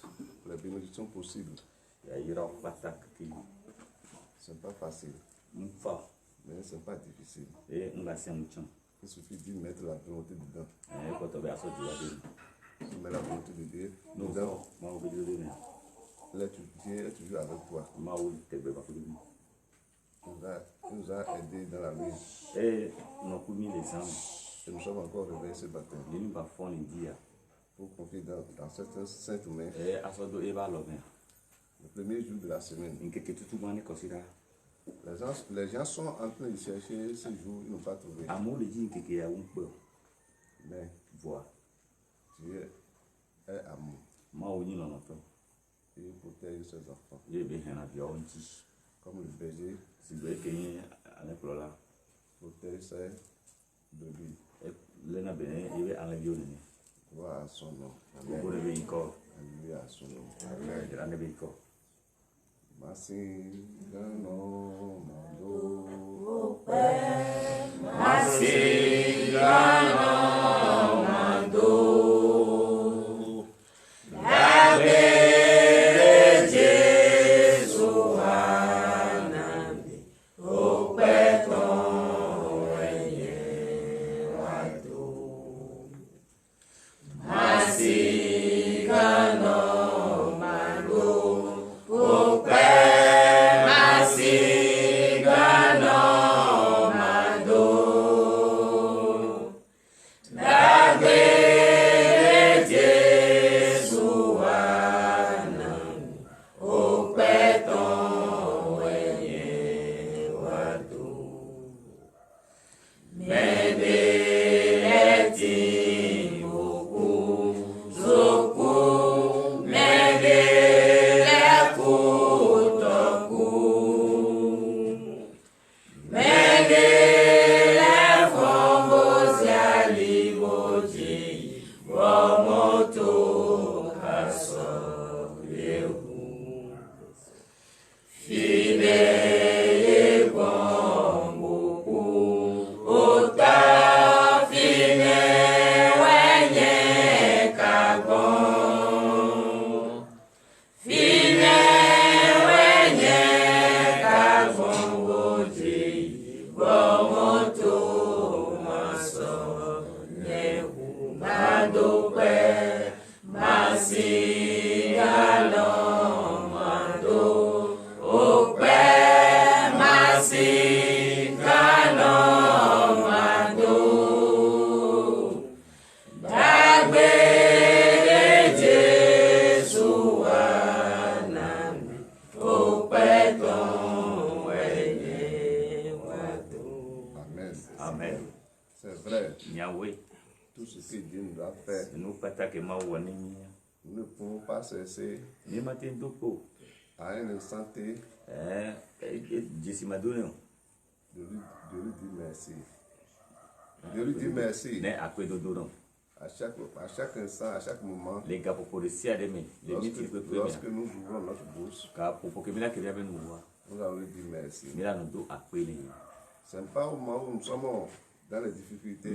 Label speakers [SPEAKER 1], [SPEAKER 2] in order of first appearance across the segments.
[SPEAKER 1] toutes les bénédictions possibles. C'est pas facile, mais c'est pas difficile. Il suffit d'y mettre la volonté dedans. Tu mets la volonté de Dieu dedans. Dieu est toujours avec toi. Il nous a aidés dans la nuit. Et nous sommes encore réveillés ce matin pour confier dans cette sainte main le premier jour de la semaine. Les gens sont en train de chercher ce jour, ils n'ont pas trouvé. Mais Dieu est amour. Il protège ses enfants. Comme le berger protège ses brebis. Gloire à son nom. Alléluia à son nom. Amen. Masingano mando. Masingano mando. Nous ne pouvons pas cesser à un instant de lui dire merci. De lui dire merci. À chaque instant, à chaque moment. Lorsque nous ouvrons notre bouche, nous allons lui dire merci. Ce n'est pas au moment où nous sommes dans les difficultés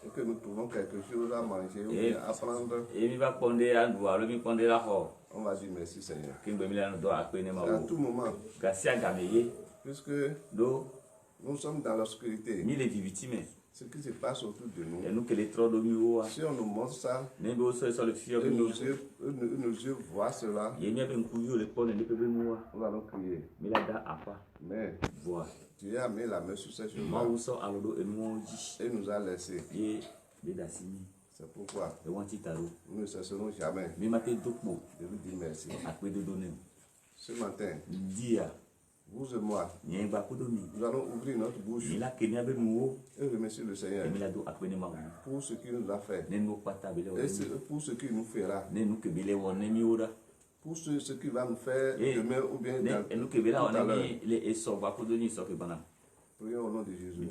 [SPEAKER 1] et que nous trouvons quelque chose à manger ou bien à prendre. On va dire merci Seigneur. C'est à tout moment. Puisque nous sommes dans l'obscurité. Ce qui se passe autour de nous. Si on nous montre ça, et nos yeux voient cela, on va nous crier. Mais Dieu a mis la main sur ces choses-là et nous a laissé. C'est pourquoi nous ne cesserons jamais de lui dire merci. Ce matin, vous et moi, nous allons ouvrir notre bouche et remercier le Seigneur pour ce qu'il nous a fait et pour ce qu'il nous fera. Pour ce qu'il va nous faire demain ou bien tout à l'heure. Prions au nom de Jésus.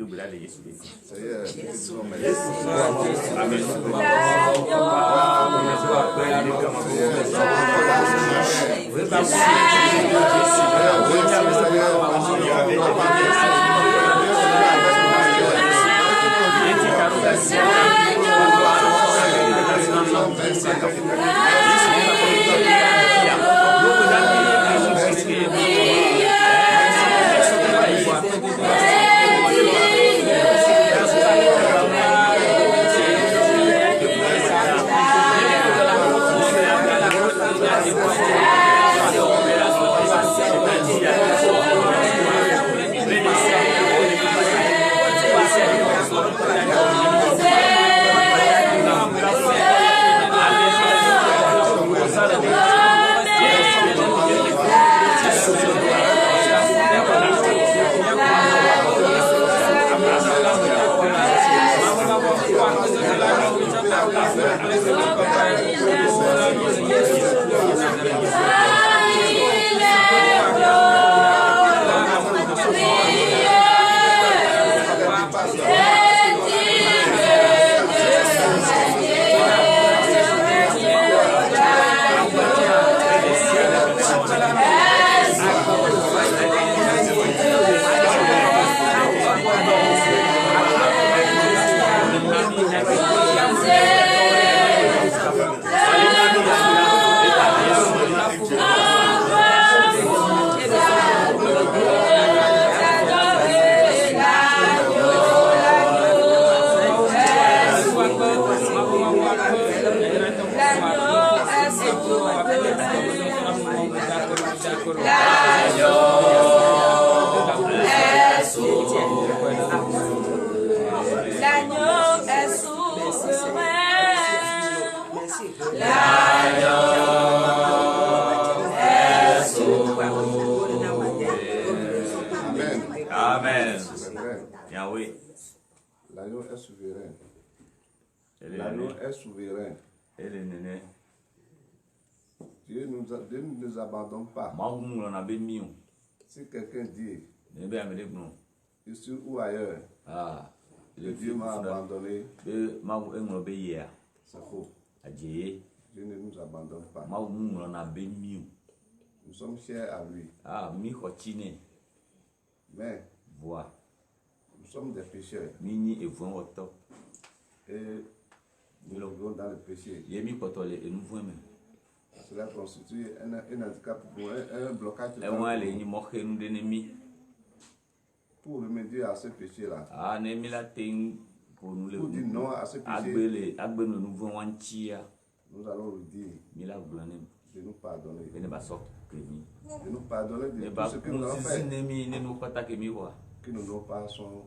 [SPEAKER 1] Seigneur, disons merci. Amen. Amen. Yahweh.
[SPEAKER 2] L'agneau est souverain. L'agneau est souverain. Dieu ne nous abandonne pas. Si quelqu'un dit ici ou ailleurs, Dieu m'a abandonné, c'est faux. Dieu ne nous abandonne pas. Nous sommes chers à lui. Mais nous sommes des pécheurs. Et nous vivons dans le péché. Cela constitue un handicap pour nous, un blocage. Pour remédier à ce péché-là, pour dire non à ce péché, nous allons lui dire de nous pardonner. De nous pardonner de tout ce que nous avons fait. Que nous n'avons pas son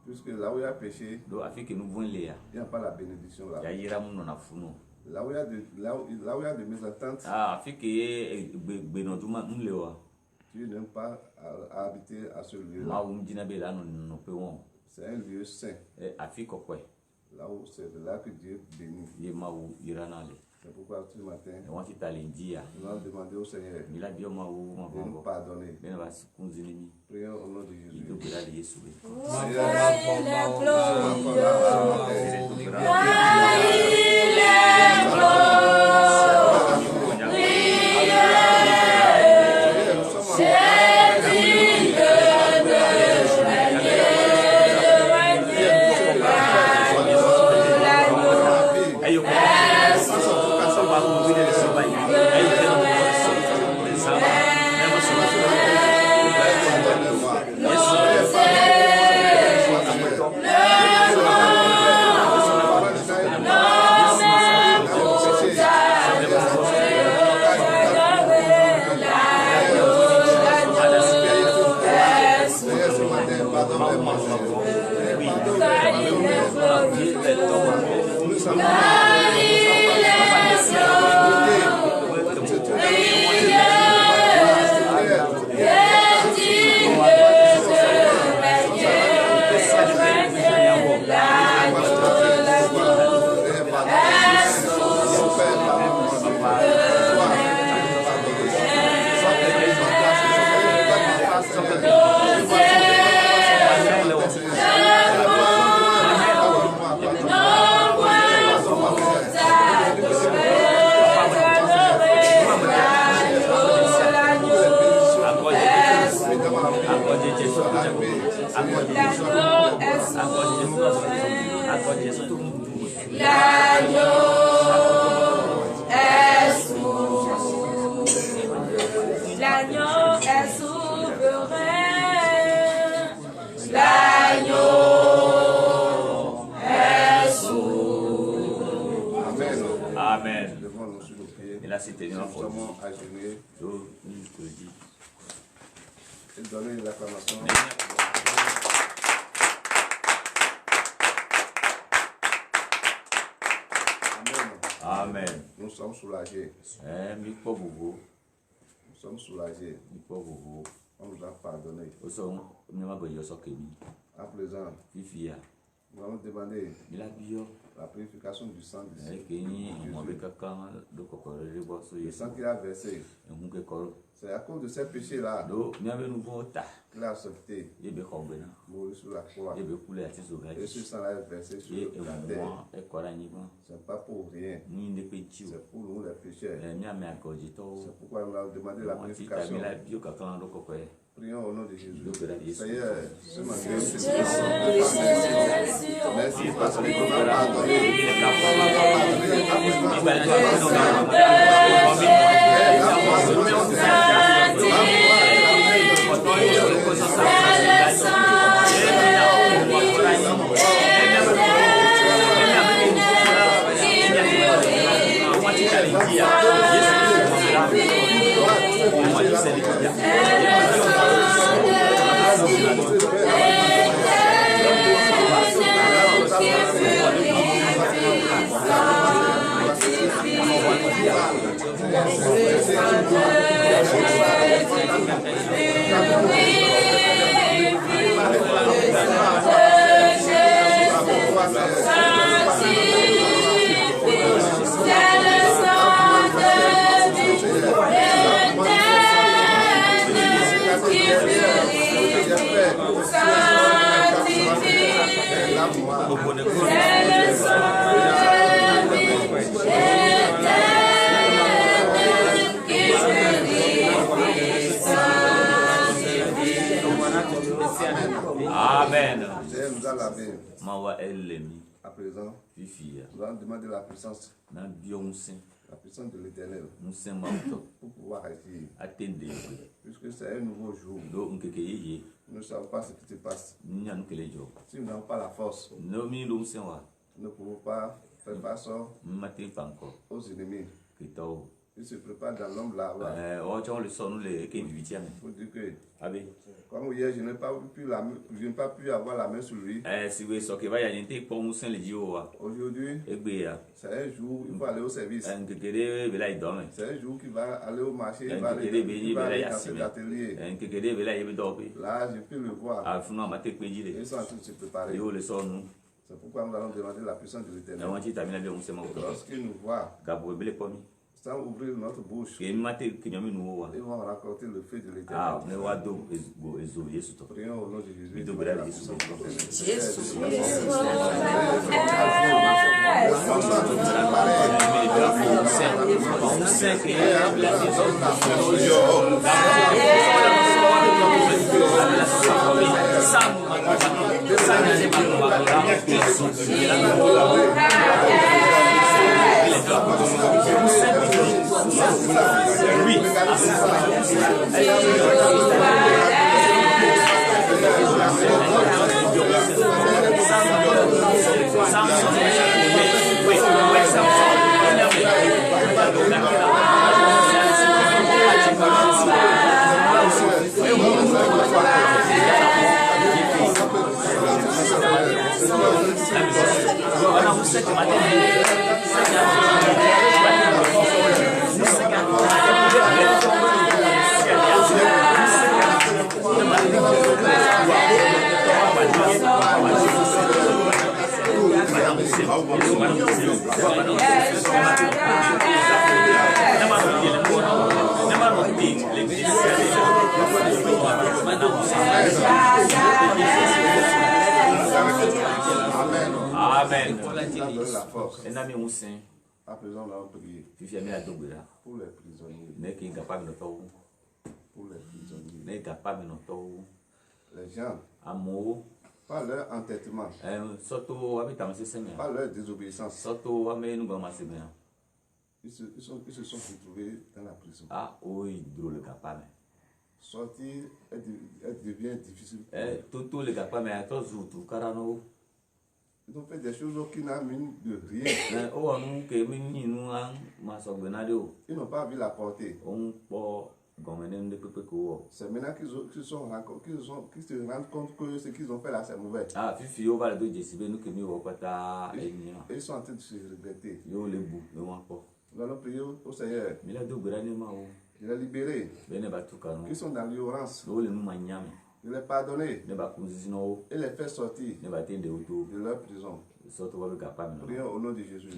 [SPEAKER 2] puisque là où il y a péché, il n'y a pas la bénédiction là. Là où il y a des mésententes, Dieu n'aime pas habiter à ce lieu-là. C'est un lieu saint. Là où c'est là que Dieu bénit. C'est pourquoi ce matin, nous allons demander au Seigneur de nous pardonner. Prions au nom de Jésus. Donner une acclamation. Amen. Nous sommes soulagés. Nous sommes soulagés. On nous a pardonné. À présent, nous allons demander la purification du sang de Jésus. Le sang qu'il a versé. C'est à cause de ces péchés-là qu'il a accepté mourir sur la croix. Et ce sang-là est versé sur la terre. Ce n'est pas pour rien. C'est pour nous les pécheurs. C'est pourquoi nous avons demandé la purification. Prions au nom de Jésus. Seigneur, ce matin, merci parce que nous avons pardonné. Amen.
[SPEAKER 1] Nous a lavé.
[SPEAKER 2] À présent, nous allons demander la puissance. La puissance de l'Éternel pour pouvoir agir. Puisque c'est un nouveau jour. Nous ne savons pas ce qui se passe. Si nous n'avons pas la force, nous ne pouvons pas faire face aux ennemis. Il se prépare dans l'homme là. Pour dire que, comme hier, je n'ai pas pu avoir la main sur lui. Aujourd'hui, c'est un jour où il faut aller au service. C'est un jour qu'il va aller au marché, il va aller dans cet atelier. Là, je peux le voir. Ils sont en train de se préparer. C'est pourquoi nous allons demander la puissance de l'Éternel. Lorsqu'il nous voit, sans ouvrir notre bouche, ils vont raconter le feu de l'Éternel. Prions au nom de Jésus. Amen. La force. À présent, on va prier pour les prisonniers. Pour les prisonniers. Les gens, par leur entêtement, par leur désobéissance, ils se sont retrouvés dans la prison. Sortir devient difficile. Ils ont fait des choses qui n'amènent de rien. Ils n'ont pas vu la portée. C'est maintenant qu'ils se rendent compte que ce qu'ils ont fait là, c'est mauvais. Et ils sont en train de se regretter. Nous allons prier au Seigneur. Il les libérer. Qui sont dans l'ignorance. Il les pardonner. Et les faire sortir de leur prison. Prions au nom de Jésus.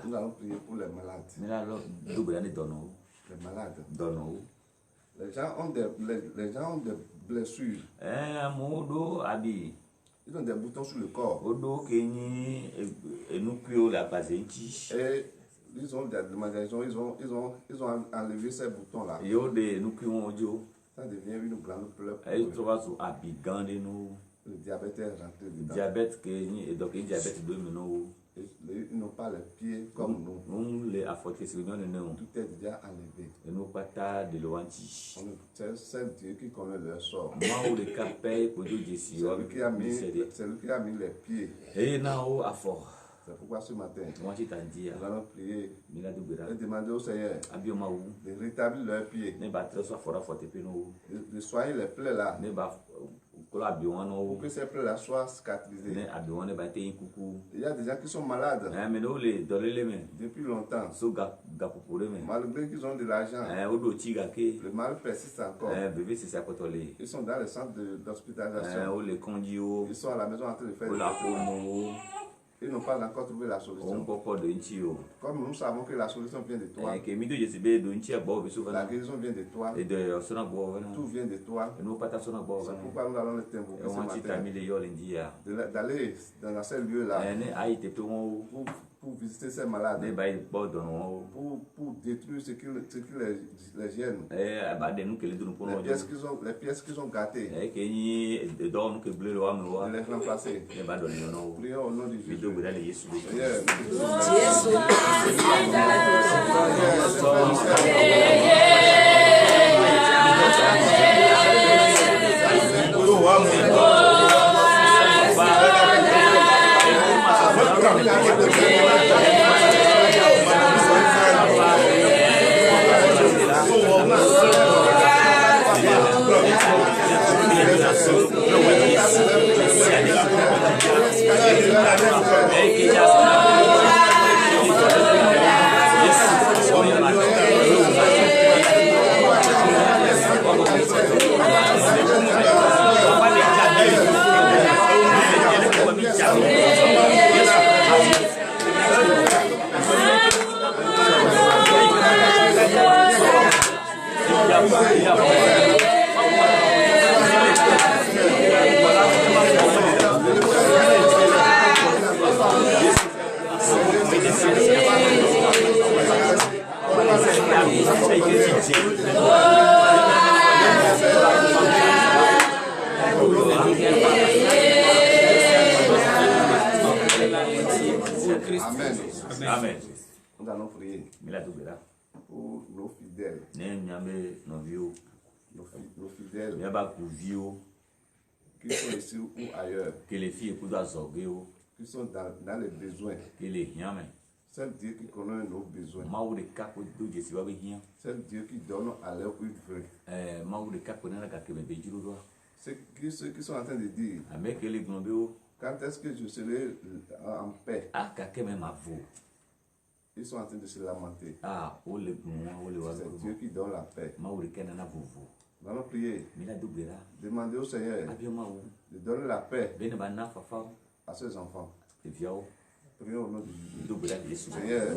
[SPEAKER 2] Nous allons prier pour les malades. Les malades. Les gens ont des blessures. Ils ont des boutons sur le corps. Et ils ont enlevé ces boutons-là. Ça devient une grande pleure. Le diabète est rentré dedans. Ils n'ont pas les pieds comme nous. Tout est déjà enlevé. C'est Dieu qui connaît leur sort. C'est lui qui a mis les pieds. C'est pourquoi ce matin, nous allons prier et demander au Seigneur de rétablir leurs pieds, de soigner les plaies là, pour que ces plaies là soient cicatrisées. Il y a des gens qui sont malades depuis longtemps. Malgré qu'ils ont de l'argent, le mal persiste encore. Ils sont dans le centre d'hospitalisation. Ils sont à la maison en train de faire des choses. Ils n'ont pas encore trouvé la solution. Comme nous savons que la solution vient de toi, la guérison vient de toi, tout vient de toi. C'est pourquoi nous allons le t'invoquer ce matin, d'aller dans ce lieu-là pour visiter ces malades, pour détruire ce qui les gêne, les pièces qu'ils ont gâtées, de les remplacer. Prions au nom de Jésus. Amen. Nous allons prier pour nos fidèles. Nos fidèles qui sont ici ou ailleurs, qui sont dans les besoins. C'est Dieu qui connaît nos besoins. C'est Dieu qui donne à l'heure où il veut. Ceux qui sont en train de dire, quand est-ce que je serai en paix? Ils sont en train de se lamenter. C'est Dieu qui donne la paix. Nous allons prier. Demander au Seigneur de donner la paix à ses enfants. Prions au nom de Jésus. Seigneur,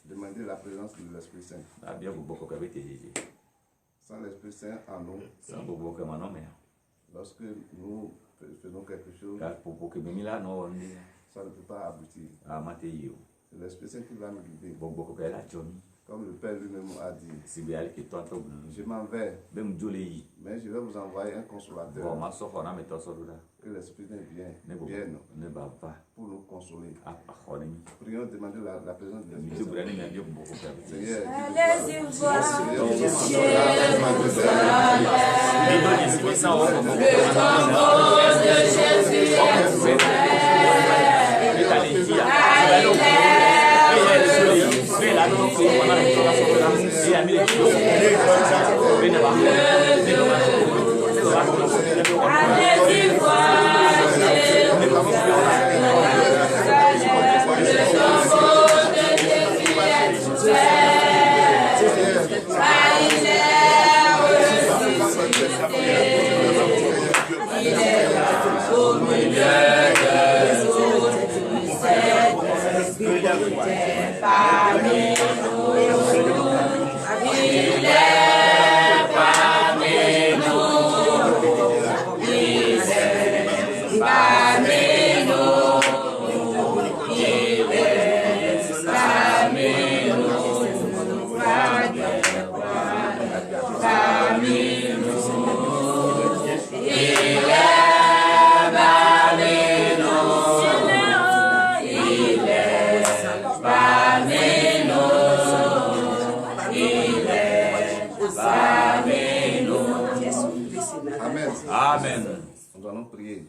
[SPEAKER 2] demander la présence de l'Esprit Saint. Sans l'Esprit Saint en nous, lorsque nous faisons quelque chose, Ça ne peut pas aboutir. C'est l'Esprit Saint qui va me guider. Comme le Père lui-même a dit. Je m'en vais. Mais je vais vous envoyer un consolateur. Que l'Esprit vienne pour nous consoler. Prions, demander la présence de l'Esprit. Seigneur, Amen. Nous allons prier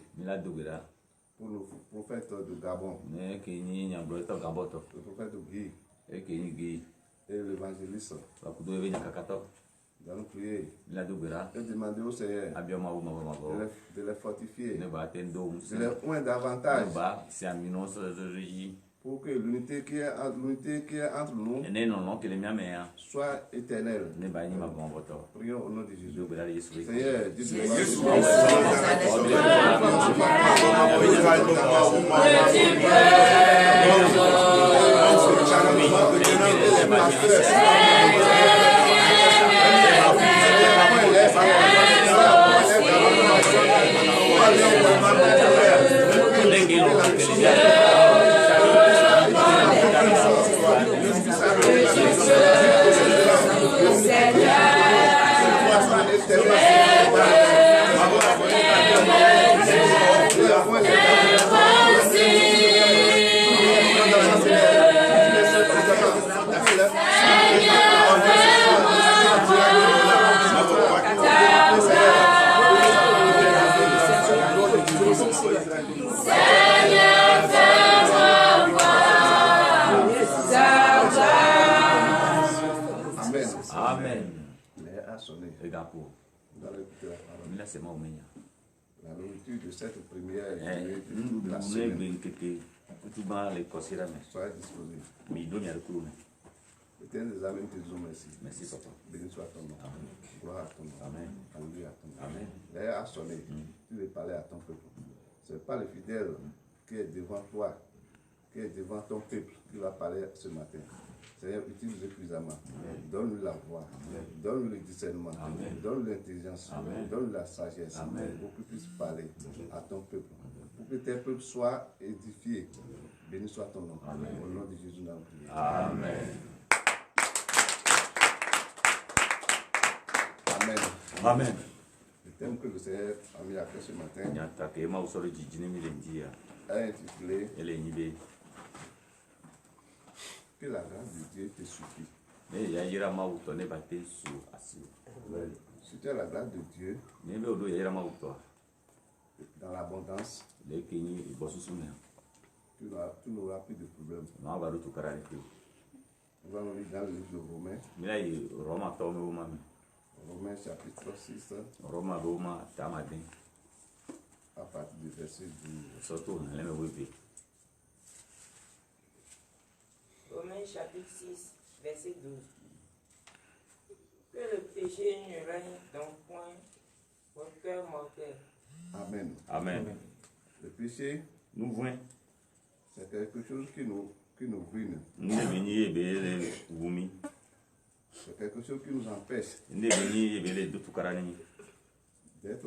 [SPEAKER 2] pour le prophète de Gabon, le prophète de Guy et l'évangéliste. Nous allons prier et demander au Seigneur de les fortifier, de les oindre davantage pour que l'unité qui est entre nous soit éternelle. Prions au nom de Jésus. Seigneur, la nourriture de cette première de la semaine. Soyez disposés. Éternel des âmes, te disons merci.
[SPEAKER 1] Merci, papa.
[SPEAKER 2] Béni soit ton nom.
[SPEAKER 1] Amen.
[SPEAKER 2] Gloire à ton nom.
[SPEAKER 1] Amen.
[SPEAKER 2] Alléluia à ton nom.
[SPEAKER 1] Amen.
[SPEAKER 2] L'heure a sonné. Tu veux parler à ton peuple. Ce n'est pas le fidèle qui est devant toi, qui est devant ton peuple, qui va parler ce matin. Seigneur, utilise-le puissamment. Donne-lui la voix. Donne-lui le discernement. Donne-lui l'intelligence. Donne-lui la sagesse. Pour qu'il puisse parler à ton peuple. Pour que tes peuples soient édifiés. Béni soit ton nom. Au nom de Jésus, nous avons prié.
[SPEAKER 1] Amen.
[SPEAKER 2] Amen.
[SPEAKER 1] Amen.
[SPEAKER 2] Le thème que le Seigneur a mis à cœur ce matin est intitulé Que la grâce de Dieu te suffit. Si tu as la grâce de Dieu, dans l'abondance, tu n'auras plus de problème. Nous allons lire dans le livre de Romains. Romains chapitre 6. À partir du verset 12.
[SPEAKER 3] Romains chapitre 6, verset 12. Que le péché ne règne donc point au cœur mortel.
[SPEAKER 2] Amen.
[SPEAKER 1] Amen.
[SPEAKER 2] Le péché, c'est quelque chose qui nous ruine. C'est quelque chose qui nous empêche d'être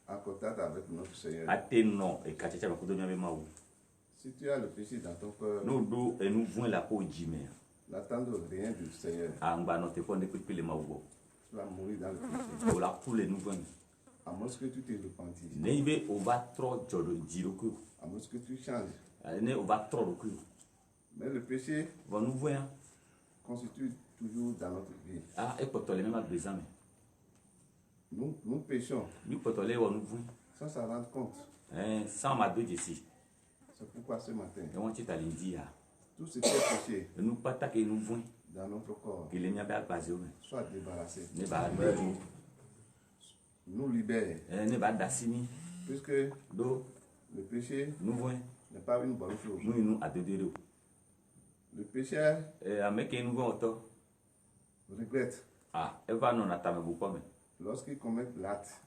[SPEAKER 2] en contact avec notre Seigneur. Si tu as le péché dans ton cœur, n'attends rien du Seigneur. Tu vas mourir dans le péché. À moins que tu te repentis. À moins que tu changes. Mais le péché constitue toujours dans notre vie. Nous péchons sans s'en rendre compte. C'est pourquoi ce matin, tout ce qui est péché dans notre corps soit débarrassé. Nous libère. Puisque le péché n'est pas une bonne chose. Le pécheur regrette lorsqu'il commet l'acte.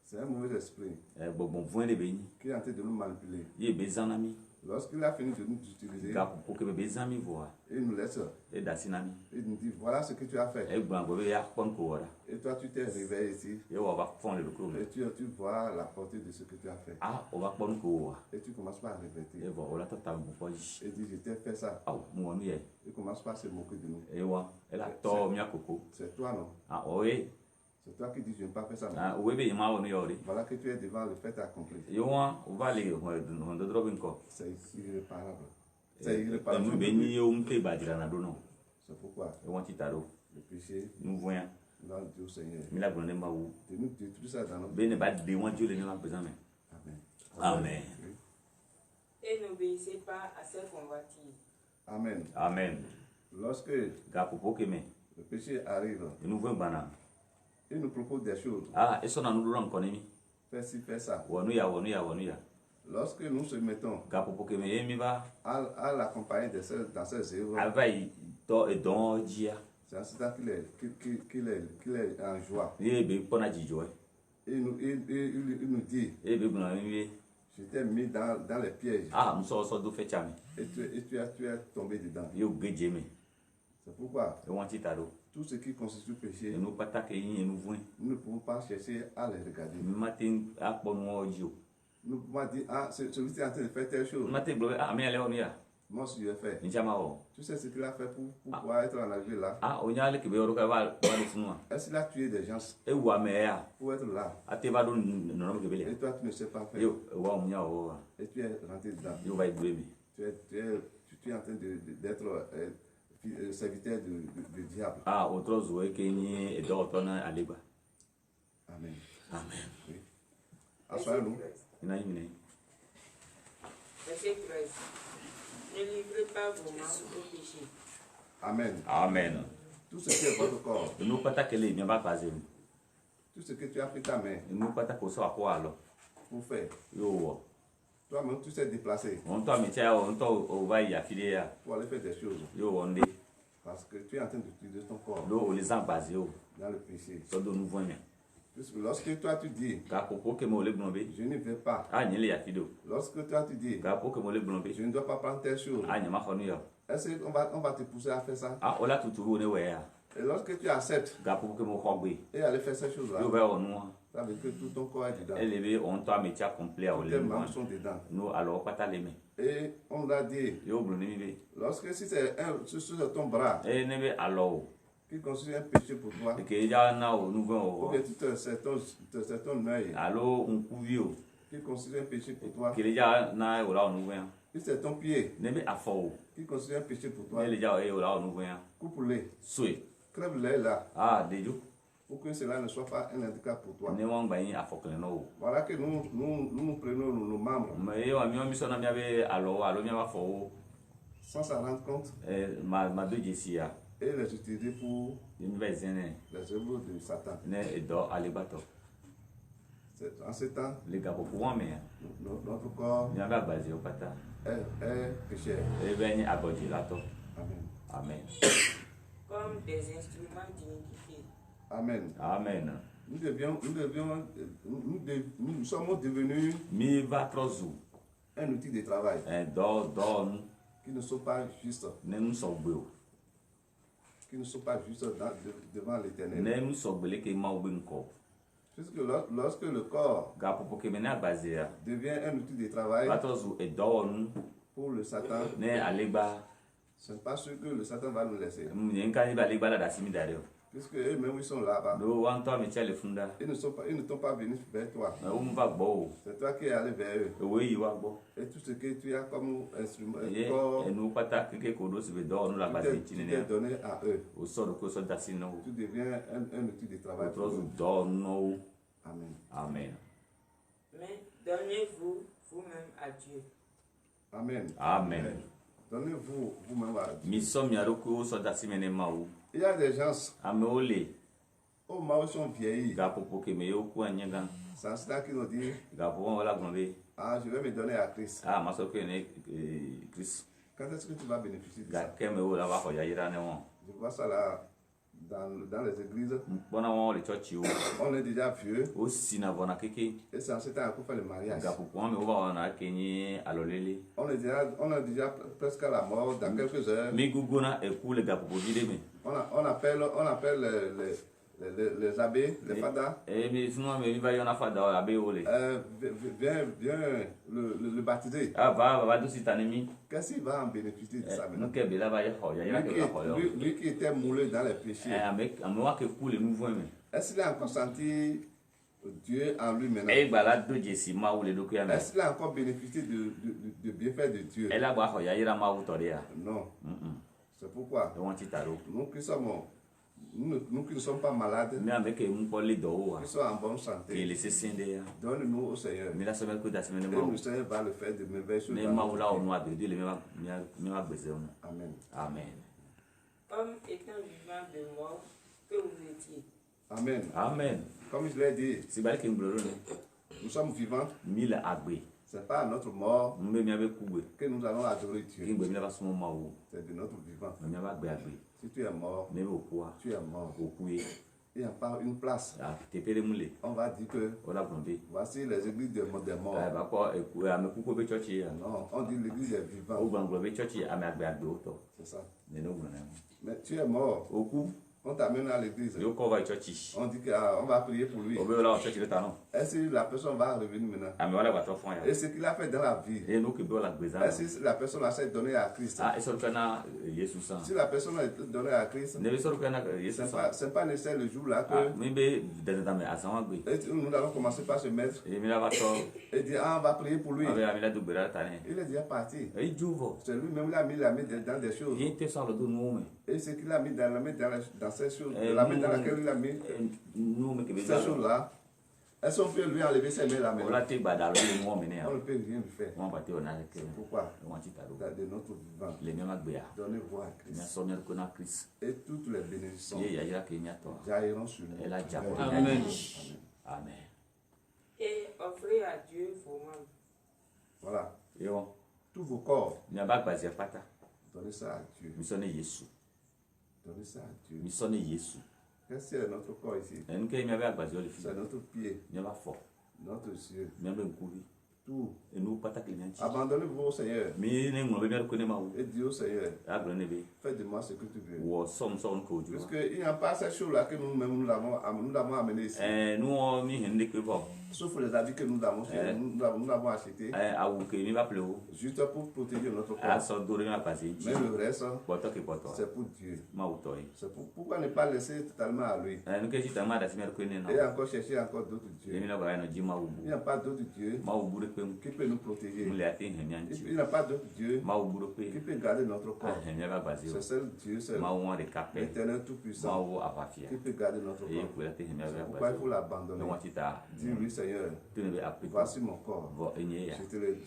[SPEAKER 2] C'est un mauvais esprit qui est en train de nous manipuler. Lorsqu'il a fini de nous utiliser, il nous laisse. Il nous dit, voilà ce que tu as fait. Et toi, tu t'es réveillé ici. Et tu vois la portée de ce que tu as fait. Et tu commences pas à regretter. Et dis, je t'ai fait ça. Il commence pas à se moquer de nous. C'est toi, non? C'est toi qui dis, je n'ai pas fait ça. Voilà que tu es devant le fait accompli. C'est irréparable. C'est irréparable. C'est pourquoi le péché va dire au Seigneur de nous détruire ça dans notre vie.
[SPEAKER 3] Amen. Et n'obéissez pas à cette convoitise.
[SPEAKER 2] Amen.
[SPEAKER 1] Amen.
[SPEAKER 2] Lorsque le péché arrive, il nous propose des choses. Fais ci, fais ça. Lorsque nous se mettons à l'accompagner dans ses œuvres, c'est en ce temps qu'il est en joie. Il nous dit, je t'ai mis dans les pièges. Et tu es tombé dedans. C'est pourquoi tout ce qui constitue péché, nous ne pouvons pas chercher à les regarder. Nous pouvons dire, ah, celui-ci est en train de faire telle chose. Moi aussi je l'ai fait. Tu sais ce qu'il a fait pour pouvoir être en arrivé là? Est-ce qu'il a tué des gens pour être là? Et toi tu ne sais pas faire. Et tu es rentré dedans. Tu es en train d'être serviteur du diable. Amen.
[SPEAKER 1] Amen.
[SPEAKER 2] Oui. Assoyons-nous.
[SPEAKER 3] Verset 13. Ne livrez pas vos membres au péché.
[SPEAKER 2] Amen.
[SPEAKER 1] Amen.
[SPEAKER 2] Tout ce qui est votre corps, tout ce que tu as pris ta main pour faire, toi-même tu sais déplacer pour aller faire des choses. Parce que tu es en train d'utiliser ton corps dans le péché. Puisque lorsque toi tu dis, je ne vais pas. Lorsque toi tu dis, je ne dois pas prendre telle chose. Est-ce qu'on va te pousser à faire ça? Et lorsque tu acceptes et aller faire ces choses-là, ça veut dire que tout ton corps est dedans. Tes membres sont dedans. Et on l'a dit, lorsque si c'est ton bras qui constitue un péché pour toi, ou bien c'est ton œil qui constitue un péché pour toi, si c'est ton pied qui constitue un péché pour toi, coupe-les, crève-les là, pour que cela ne soit pas un handicap pour toi. Voilà que nous prenons nos membres sans s'en rendre compte et les utiliser pour les œuvres de Satan. En ce temps, notre corps est péché.
[SPEAKER 1] Amen.
[SPEAKER 3] Comme des instruments d'iniquité.
[SPEAKER 2] Amen.
[SPEAKER 1] Amen.
[SPEAKER 2] Nous sommes devenus un outil de travail qui ne sont pas justes. Qui ne sont pas justes devant l'Éternel. Puisque lorsque le corps devient un outil de travail pour le Satan, ce n'est pas sûr que le Satan va nous laisser. Puisque eux-mêmes ils sont là-bas. Ils ne t'ont pas venus vers toi. C'est toi qui es allé vers eux. Et tout ce que tu as comme instrument, corps, tu t'es donné à eux. Tu deviens un outil de travail pour eux. Amen.
[SPEAKER 3] Amen. Mais donnez-vous vous-même à Dieu.
[SPEAKER 2] Amen.
[SPEAKER 1] Amen.
[SPEAKER 2] Donnez-vous vous-même à Dieu. Il y a des gens, au moment où ils sont vieillis, c'est un cela qui nous dit, ah, je vais me donner à Christ. Quand est-ce que tu vas bénéficier de ça? Je vois ça là. Dans les églises, on est déjà vieux et c'est en ce temps qu'on fait le mariage. On est déjà presque à la mort dans quelques heures. On appelle les abbés, les fadas. Viens le baptiser. Qu'est-ce qu'il va en bénéficier de ça maintenant? Lui qui était moulé dans les péchés. Est-ce qu'il a encore senti Dieu en lui maintenant? Est-ce qu'il a encore bénéficié de bienfaits de Dieu? Non. C'est pourquoi nous qui ne sommes pas malades, qui sommes en bonne santé, donne-nous au Seigneur. Et le Seigneur va le faire de merveilleuses choses. Amen.
[SPEAKER 1] Amen.
[SPEAKER 3] Comme étant vivant de mort que vous étiez.
[SPEAKER 2] Amen.
[SPEAKER 1] Amen.
[SPEAKER 2] Comme je l'ai dit, nous sommes vivants. Ce n'est pas à notre mort que nous allons adorer Dieu. C'est de notre vivant. Si tu es mort, tu es mort. Il n'y a pas une place. On va dire que voici les églises des morts. Non, on dit l'église des vivants. C'est ça. Mais tu es mort. On t'amène à l'église. On dit qu'on va prier pour lui. Est-ce que la personne va revenir maintenant? Et ce qu'il a fait dans la vie, est-ce que la personne s'est donnée à Christ? Si la personne est donnée à Christ, ce n'est pas nécessaire le jour là que nous allons commencer par se mettre et dire on va prier pour lui. Il est déjà parti. C'est lui-même qui a mis la main dans des choses. Et ce qu'il a mis dans ces choses, la main dans laquelle il a mis ces choses-là, est-ce qu'on peut lui enlever ses mains là maintenant? On ne peut rien lui faire. C'est pourquoi, de notre vivant, donnez-vous à Christ. Et toutes les bénédictions jailliront sur nous.
[SPEAKER 1] Amen. Amen.
[SPEAKER 3] Et offrez à Dieu vos membres.
[SPEAKER 2] Voilà. Tous vos corps. Donnez ça à Dieu. Donnez ça à Dieu. Qu'est-ce que c'est notre corps ici? C'est notre pied, notre yeux, tout. Abandonnez-vous au Seigneur et dis au Seigneur, fais de moi ce que tu veux. Puisqu'il n'y a pas cette chose-là que nous-mêmes nous l'avons amené ici. Sauf les habits que nous avons achetés. Juste pour protéger notre corps. Mais le reste, c'est pour Dieu. Pourquoi ne pas laisser totalement à lui? Et encore chercher encore d'autres dieux. Il n'y a pas d'autres dieux qui peut nous protéger. Il n'y a pas d'autre Dieu qui peut garder notre corps. C'est seul Dieu, seul l'Éternel Tout-Puissant qui peut garder notre corps. C'est pourquoi il faut l'abandonner. Dis-lui, Seigneur, voici mon corps. Je te le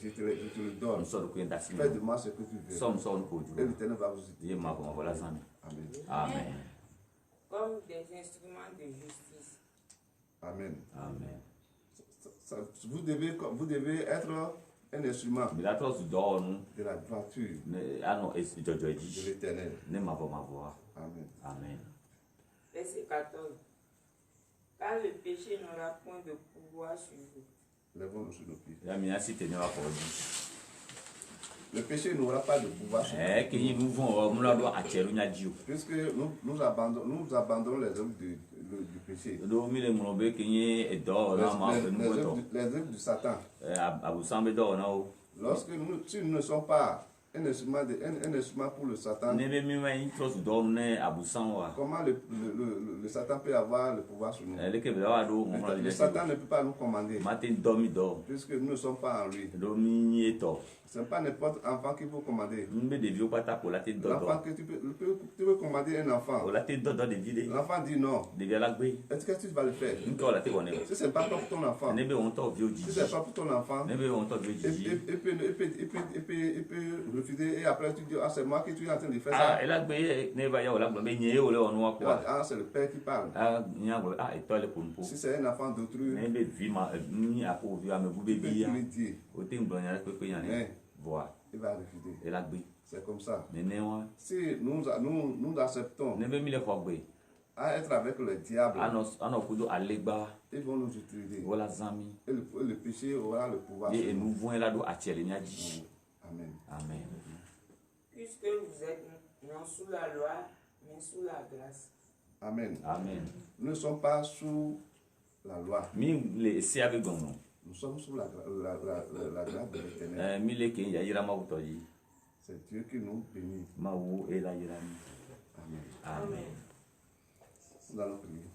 [SPEAKER 2] donne. Fais de moi ce que tu veux. Et l'Éternel va vous dire.
[SPEAKER 1] Amen.
[SPEAKER 3] Amen. Comme des instruments de justice.
[SPEAKER 2] Amen.
[SPEAKER 1] Amen.
[SPEAKER 2] Vous devez être un instrument de la droiture de l'Éternel. Amen.
[SPEAKER 1] Amen.
[SPEAKER 3] Verset 14. Car le péché n'aura point de pouvoir sur vous.
[SPEAKER 2] Lèvons-nous sur nos pieds. Le péché n'aura pas de pouvoir sur nous. Puisque nous abandonnons les œuvres du péché. Les œuvres du Satan. Lorsque si nous ne sommes pas un instrument pour le Satan, comment le Satan peut avoir le pouvoir sur nous? Le Satan ne peut pas nous commander, puisque nous ne sommes pas en lui. Ce n'est pas n'importe enfant qui peut commander. L'enfant que tu peux commander un enfant. L'enfant dit non. Est-ce que tu vas le faire? Si ce n'est pas pour ton enfant, si ce n'est pas pour ton enfant, il peut refuser et après tu dis ah c'est moi qui suis en train de faire ça. Ah c'est le père qui parle. Si c'est un enfant d'autrui, il peut lui dire. Il va refuser. C'est comme ça. Si nous acceptons à être avec le diable, ils vont nous utiliser. Et le péché aura le pouvoir. Amen.
[SPEAKER 3] Amen. Puisque vous êtes non sous la loi, mais sous la grâce.
[SPEAKER 2] Amen. Amen. Nous ne sommes pas sous la loi. Nous sommes sous la grâce de l'Éternel. C'est Dieu qui nous bénit. Amen.
[SPEAKER 3] Amen.
[SPEAKER 2] Nous allons prier.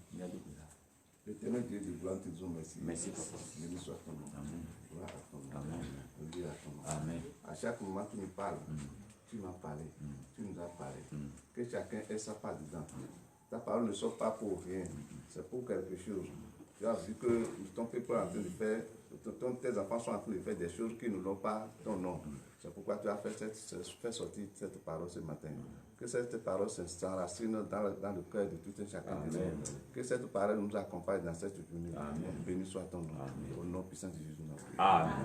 [SPEAKER 2] L'Éternel Dieu de gloire, te disons merci.
[SPEAKER 1] Merci, papa.
[SPEAKER 2] Béni soit ton nom.
[SPEAKER 1] Amen.
[SPEAKER 2] Gloire à ton nom.
[SPEAKER 1] Amen.
[SPEAKER 2] Gloire à ton nom.
[SPEAKER 1] Amen.
[SPEAKER 2] À chaque moment tu nous parles, tu m'as parlé, tu nous as parlé. Que chacun ait sa part dedans. Ta parole ne sort pas pour rien, c'est pour quelque chose. Tu as vu que ton peuple est en train de faire, tes enfants sont en train de faire des choses qui ne l'ont pas ton nom. C'est pourquoi tu as fait sortir cette parole ce matin. Que cette parole s'enracine dans le cœur de tout un chacun. Que cette parole nous accompagne dans cette journée. Béni soit ton nom. Au nom puissant de Jésus. Amen.